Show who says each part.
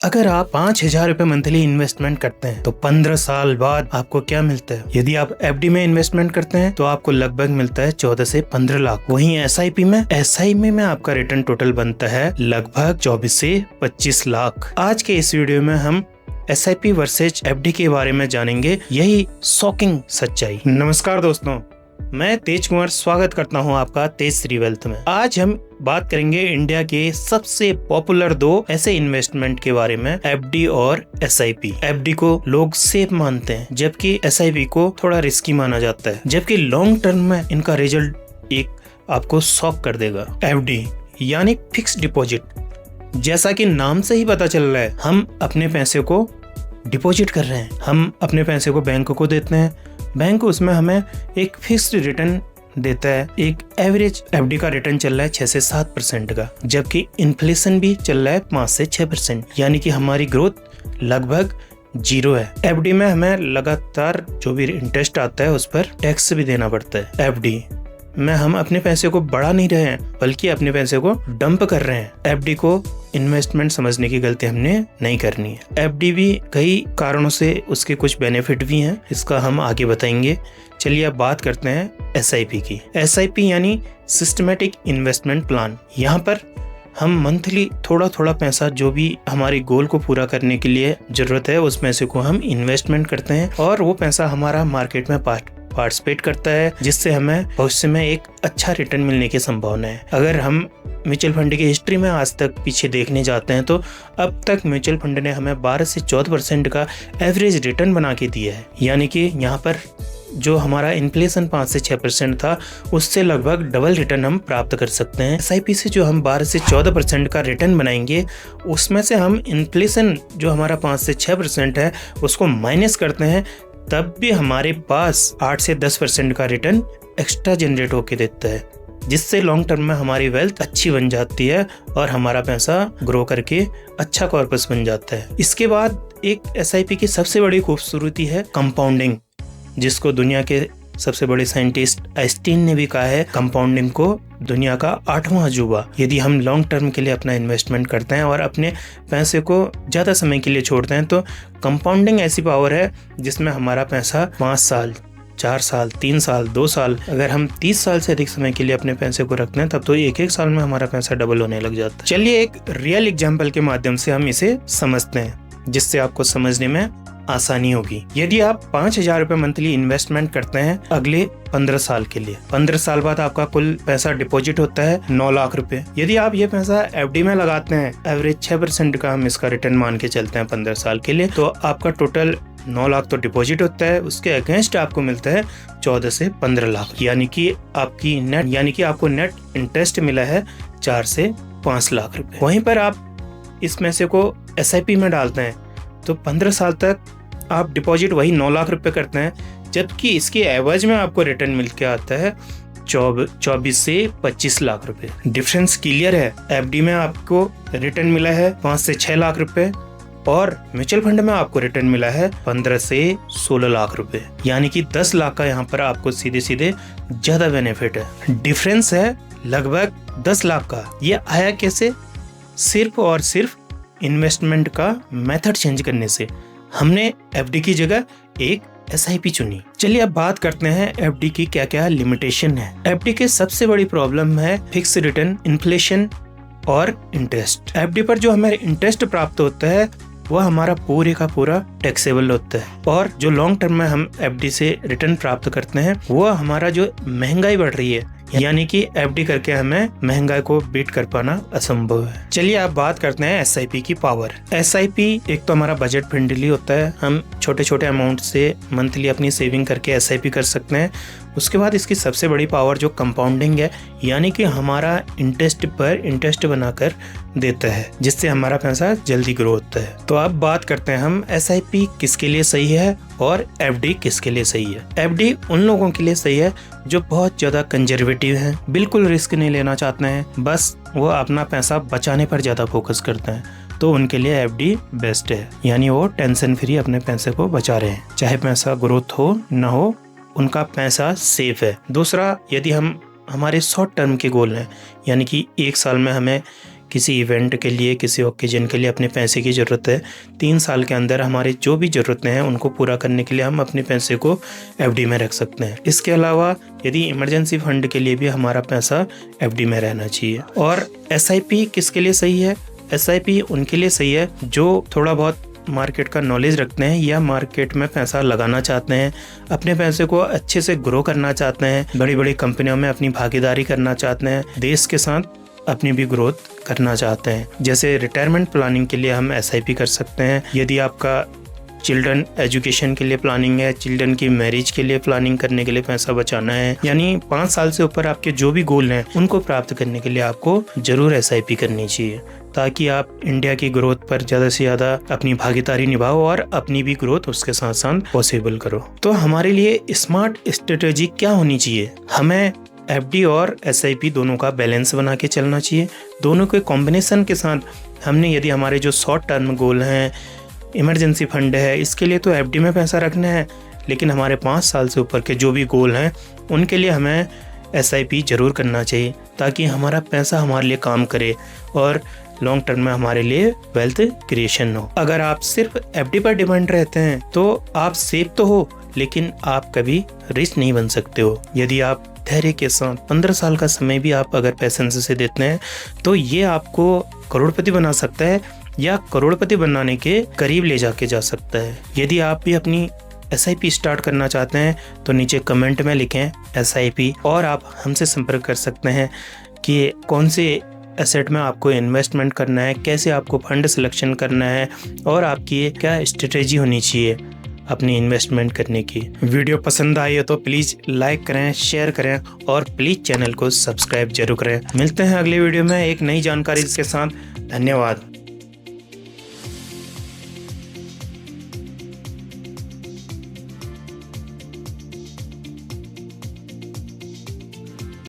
Speaker 1: अगर आप 5,000 रुपए मंथली इन्वेस्टमेंट करते हैं तो 15 साल बाद आपको क्या मिलता है? यदि आप एफडी में इन्वेस्टमेंट करते हैं तो आपको लगभग मिलता है 14 से 15 लाख। वहीं एसआईपी में आपका रिटर्न टोटल बनता है लगभग 24 से 25 लाख। आज के इस वीडियो में हम एसआईपी वर्सेज एफडी के बारे में जानेंगे, यही शॉकिंग सच्चाई। नमस्कार दोस्तों, मैं तेज कुमार स्वागत करता हूं आपका तेजश्री वेल्थ में। आज हम बात करेंगे इंडिया के सबसे पॉपुलर दो ऐसे इन्वेस्टमेंट के बारे में, एफडी और एसआईपी। एफडी को लोग सेफ मानते हैं जबकि एसआईपी को थोड़ा रिस्की माना जाता है, जबकि लॉन्ग टर्म में इनका रिजल्ट एक आपको शॉक कर देगा। एफडी यानी फिक्स डिपॉजिट, जैसा कि नाम से ही पता चल रहा है, हम अपने पैसे को डिपॉजिट कर रहे हैं। हम अपने पैसे को बैंक को देते हैं, बैंक उसमें हमें एक फिक्स्ड रिटर्न देता है। एक एवरेज एफडी का रिटर्न चल रहा है 6 से 7% का, जबकि इन्फ्लेशन भी चल रहा है 5 से 6%, यानी कि हमारी ग्रोथ लगभग 0 है। एफडी में हमें लगातार जो भी इंटरेस्ट आता है उस पर टैक्स भी देना पड़ता है। एफडी में हम अपने पैसे को बढ़ा नहीं रहे हैं, बल्कि अपने पैसे को डंप कर रहे हैं। एफडी को इन्वेस्टमेंट समझने की गलती हमने नहीं करनी है। एफडी भी कई कारणों से उसके कुछ बेनिफिट भी हैं, इसका हम आगे बताएंगे। चलिए अब बात करते हैं एसआईपी की। एसआईपी यानी सिस्टमेटिक इन्वेस्टमेंट प्लान। यहाँ पर हम मंथली थोड़ा थोड़ा पैसा जो भी हमारे गोल को पूरा करने के लिए जरूरत है उस पैसे को हम इन्वेस्टमेंट करते हैं, और वो पैसा हमारा मार्केट में पार्टिसिपेट करता है, जिससे हमें भविष्य में एक अच्छा रिटर्न मिलने की संभावना है। अगर हम म्यूचुअल फंड की हिस्ट्री में आज तक पीछे देखने जाते हैं तो अब तक म्यूचुअल फंड ने हमें 12 से 14% का एवरेज रिटर्न बना के दिया है। यानी कि यहाँ पर जो हमारा इन्फ्लेशन 5 से 6% था, उससे लगभग डबल रिटर्न हम प्राप्त कर सकते हैं। एसआईपी से जो हम 12 से 14% का रिटर्न बनाएंगे, उसमें से हम इन्फ्लेशन जो हमारा 5 से 6% है उसको माइनस करते हैं, तब भी हमारे पास 8 से 10% का रिटर्न एक्स्ट्रा जनरेट होके देता है, जिससे लॉन्ग टर्म में हमारी वेल्थ अच्छी बन जाती है और हमारा पैसा ग्रो करके अच्छा कॉर्पस बन जाता है। इसके बाद एक एसआईपी की सबसे बड़ी खूबसूरती है कंपाउंडिंग, जिसको दुनिया के सबसे बड़े साइंटिस्ट आइंस्टीन ने भी कहा है कंपाउंडिंग को दुनिया का 8वां अजूबा। यदि हम लॉन्ग टर्म के लिए अपना इन्वेस्टमेंट करते हैं और अपने पैसे को ज़्यादा समय के लिए छोड़ते हैं, तो कंपाउंडिंग ऐसी पावर है जिसमें हमारा पैसा 5 साल, 4 साल, 3 साल, 2 साल, अगर हम 30 साल से अधिक समय के लिए अपने पैसे को रखते हैं तब तो एक साल में हमारा पैसा डबल होने लग जाता है। चलिए एक रियल एग्जाम्पल के माध्यम से हम इसे समझते हैं, जिससे आपको समझने में आसानी होगी। यदि आप 5,000 रुपए मंथली इन्वेस्टमेंट करते हैं अगले 15 साल के लिए, 15 साल बाद आपका कुल पैसा डिपॉजिट होता है 9 लाख रुपए। यदि आप ये पैसा एफडी में लगाते हैं, एवरेज 6% का हम इसका रिटर्न मान के चलते हैं 15 साल के लिए, तो आपका टोटल 9 लाख तो डिपॉजिट होता है, उसके अगेंस्ट आपको मिलता है 14 से 15 लाख, यानी कि आपको नेट इंटरेस्ट मिला है 4 से 5 लाख रुपए। वहीं पर आप इस पैसे को एसआईपी में डालते हैं तो 15 साल तक आप डिपॉजिट वही 9 लाख रुपए करते हैं, जबकि इसके एवज में आपको रिटर्न मिल के आता है 24 से 25 लाख रुपए। डिफरेंस क्लियर है। एफडी में आपको रिटर्न मिला है 5 से 6 लाख रुपए और म्यूचुअल फंड में आपको रिटर्न मिला है 15 से 16 लाख रुपए, यानी कि 10 लाख का यहाँ पर आपको सीधे सीधे ज्यादा बेनिफिट है। डिफरेंस है लगभग 10 लाख का। ये आया कैसे? सिर्फ और सिर्फ इन्वेस्टमेंट का मेथड चेंज करने से। हमने एफडी की जगह एक एसआईपी चुनी। चलिए अब बात करते हैं एफडी की क्या क्या लिमिटेशन है। एफडी के सबसे बड़ी प्रॉब्लम है फिक्स रिटर्न, इन्फ्लेशन और इंटरेस्ट। एफडी पर जो हमें इंटरेस्ट प्राप्त होता है वह हमारा पूरे का पूरा टैक्सेबल होता है, और जो लॉन्ग टर्म में हम एफडी से रिटर्न प्राप्त करते हैं वह हमारा जो महंगाई बढ़ रही है, यानी कि एफडी करके हमें महंगाई को बीट कर पाना असंभव है। चलिए आप बात करते हैं एसआईपी की पावर। एसआईपी एक तो हमारा बजट फ्रेंडली होता है, हम छोटे छोटे अमाउंट से मंथली अपनी सेविंग करके एसआईपी कर सकते हैं। उसके बाद इसकी सबसे बड़ी पावर जो कंपाउंडिंग है, यानी कि हमारा इंटरेस्ट पर इंटरेस्ट बनाकर देता है, जिससे हमारा पैसा जल्दी ग्रो होता है। तो अब बात करते हैं हम एसआईपी किसके लिए सही है और एफडी किसके लिए सही है। एफडी उन लोगों के लिए सही है जो बहुत ज्यादा कंजर्वेटिव हैं, बिल्कुल रिस्क नहीं लेना चाहते हैं, बस वो अपना पैसा बचाने पर ज्यादा फोकस करते हैं, तो उनके लिए एफडी बेस्ट है। यानी वो टेंशन फ्री अपने पैसे को बचा रहे हैं, चाहे पैसा ग्रोथ हो ना हो, उनका पैसा सेफ है। दूसरा, यदि हम हमारे शॉर्ट टर्म के गोल हैं, यानी कि 1 साल में हमें किसी इवेंट के लिए, किसी ओकेजन के लिए अपने पैसे की ज़रूरत है, 3 साल के अंदर हमारी जो भी ज़रूरतें हैं उनको पूरा करने के लिए हम अपने पैसे को एफडी में रख सकते हैं। इसके अलावा यदि इमरजेंसी फंड के लिए भी हमारा पैसा एफडी में रहना चाहिए। और एसआईपी किसके लिए सही है? एसआईपी उनके लिए सही है जो थोड़ा बहुत मार्केट का नॉलेज रखते हैं या मार्केट में पैसा लगाना चाहते हैं, अपने पैसे को अच्छे से ग्रो करना चाहते हैं, बड़ी बड़ी कंपनियों में अपनी भागीदारी करना चाहते हैं, देश के साथ अपनी भी ग्रोथ करना चाहते हैं। जैसे रिटायरमेंट प्लानिंग के लिए हम एसआईपी कर सकते हैं। यदि आपका चिल्ड्रन एजुकेशन के लिए प्लानिंग है, चिल्ड्रन की मैरिज के लिए प्लानिंग करने के लिए पैसा बचाना है, यानी 5 साल से ऊपर आपके जो भी गोल हैं उनको प्राप्त करने के लिए आपको जरूर एसआईपी करनी चाहिए, ताकि आप इंडिया की ग्रोथ पर ज़्यादा से ज़्यादा अपनी भागीदारी निभाओ और अपनी भी ग्रोथ उसके साथ साथ पॉसिबल करो। तो हमारे लिए स्मार्ट स्ट्रेटेजी क्या होनी चाहिए? हमें एफडी और एसआईपी दोनों का बैलेंस बना के चलना चाहिए। दोनों के कॉम्बिनेशन के साथ हमने यदि हमारे जो शॉर्ट टर्म गोल हैं, इमरजेंसी फंड है, इसके लिए तो एफडी में पैसा रखना है, लेकिन हमारे 5 साल से ऊपर के जो भी गोल हैं उनके लिए हमें एसआईपी जरूर करना चाहिए, ताकि हमारा पैसा हमारे लिए काम करे और लॉन्ग टर्म में हमारे लिए वेल्थ क्रिएशन हो। अगर आप सिर्फ एफडी पर डिपेंड रहते हैं तो आप सेफ तो हो, लेकिन आप कभी रिच नहीं बन सकते हो। यदि आप धैर्य के साथ 15 साल का समय भी आप अगर पैसेंस से देते हैं तो ये आपको करोड़पति बना सकता है या करोड़पति बनाने के करीब ले जाके जा सकता है। यदि आप भी अपनी एसआईपी स्टार्ट करना चाहते हैं तो नीचे कमेंट में लिखें एसआईपी, और आप हमसे संपर्क कर सकते हैं कि कौन से एसेट में आपको इन्वेस्टमेंट करना है, कैसे आपको फंड सिलेक्शन करना है और आपकी क्या स्ट्रेटेजी होनी चाहिए अपनी इन्वेस्टमेंट करने की। वीडियो पसंद आई हो तो प्लीज़ लाइक करें, शेयर करें और प्लीज़ चैनल को सब्सक्राइब जरूर करें। मिलते हैं अगले वीडियो में एक नई जानकारी के साथ। धन्यवाद।